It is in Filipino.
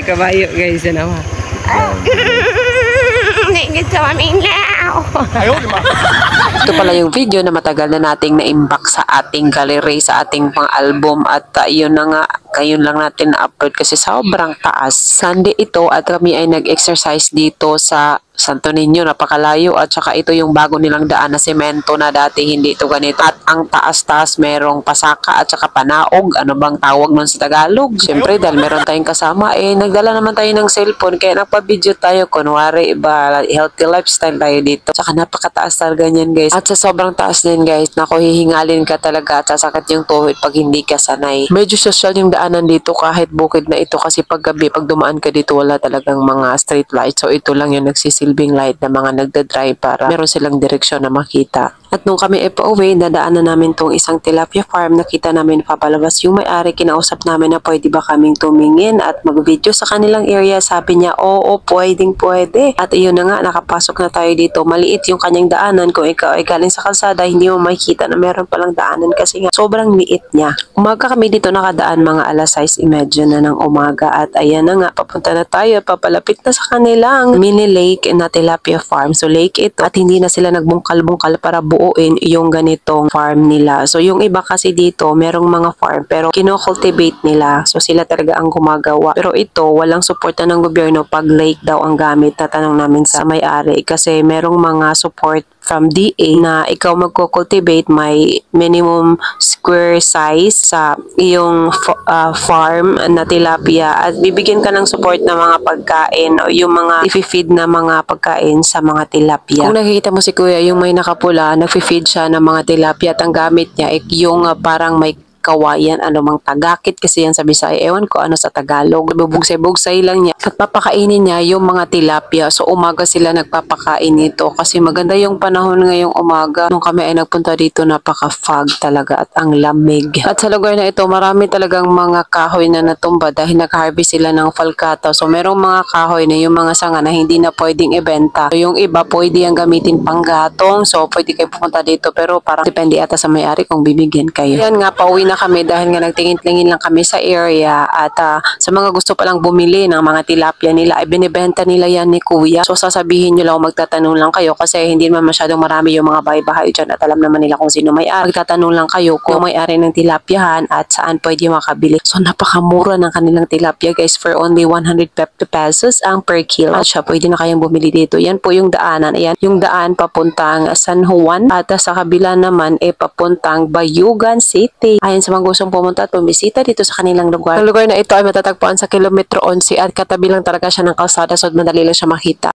Kabayo guys, yan naman. Nagigit sa maminaw. Ito pala yung video na matagal na nating na-imbak sa ating gallery, sa ating pang album at yun na nga, ngayon lang natin na-upload kasi sobrang taas. Sunday ito at kami ay nag-exercise dito sa Santo Niño, napakalayo at saka ito yung bago nilang daan na semento na dati hindi ito ganito. At ang taas-taas merong pasaka at saka panaog, ano bang tawag nun sa Tagalog? Siyempre dahil meron tayong kasama nagdala naman tayo ng cellphone kaya nagpa-video tayo, kunwari ba healthy lifestyle tayo dito. Saka napakataas talaga niyan guys. At sa sobrang taas din guys, naku hihingalin ka talaga at sasakit yung tuhod pag hindi ka sanay. Medyo social yung daanan dito kahit bukid na ito kasi pag gabi, pag dumaan ka dito wala talagang mga street lights. So ito lang yung nagsisilbing light na mga nagdadrive para meron silang direksyon na makita. At nung kami ay pauwi, nadaanan namin tong isang tilapia farm. Nakita namin papalabas yung may-ari. Kinausap namin na pwede ba kaming tumingin at mag-video sa kanilang area. Sabi niya, oo, pwedeng pwede. At iyon na nga, nakapasok na tayo dito. Maliit yung kanyang daanan. Kung ikaw ay galing sa kalsada, hindi mo makikita na meron palang daanan kasi nga sobrang liit niya. Umaga kami dito nakadaan mga alas 6:30 na ng umaga. At ayan na nga, papunta na tayo. Papalapit na sa kanilang mini lake na tilapia farm. So lake ito at hindi na sila nagbungkal-bungkal para buuin yung ganitong farm nila. So yung iba kasi dito, merong mga farm pero kino-cultivate nila. So sila talaga ang gumagawa. Pero ito, walang suporta ng gobyerno pag lake daw ang gamit. Tatanong namin sa may-ari kasi merong mga support from DA na ikaw magko-cultivate may minimum square size sa iyong farm na tilapia at bibigyan ka ng support na mga pagkain o yung mga i-feed na mga pagkain sa mga tilapia. Kung nakikita mo si Kuya, yung may nakapula, nag-feed siya ng mga tilapia at ang gamit niya ay yung parang may kawayan, ano mang tagakit kasi yan sa Bisaya, ewan ko ano sa Tagalog, bubugsay-bugsay lang niya at papakainin niya yung mga tilapia. So umaga sila nagpapakain nito kasi maganda yung panahon ngayong umaga. Nung kami ay nagpunta dito, napaka-fog talaga at ang lamig. At sa lugar na ito, marami talagang mga kahoy na natumba dahil nag-harvest sila ng falcata. So merong mga kahoy na yung mga sanga na hindi na pwedeng ibenta. So yung iba pwede ang gamitin pang gatong. So pwede kayo pumunta dito pero parang depende ata sa may-ari kung bibigyan kayo. Yan nga, pauwi na kami dahil nga nagtingin-tingin lang kami sa area at sa mga gusto palang bumili ng mga tilapia nila ay binibenta nila yan ni Kuya. So sasabihin nyo lang, magtatanong lang kayo kasi hindi naman masyadong marami yung mga bahay-bahay dyan at alam naman nila kung sino may-ari. Magtatanong lang kayo kung may-ari ng tilapiahan at saan pwede makabili. So napakamura ng kanilang tilapia guys, for only 150 pesos ang per kilo. At siya, pwede na kayong bumili dito. Yan po yung daanan. Ayan, yung daan papuntang San Juan at sa kabila naman papuntang Bayugan City. Ayan, sa mga gustong pumunta at bumisita dito sa kanilang lugar. Ang lugar na ito ay matatagpuan sa kilometro 11 at katabi lang talaga siya ng kalsada so madali lang siya makita.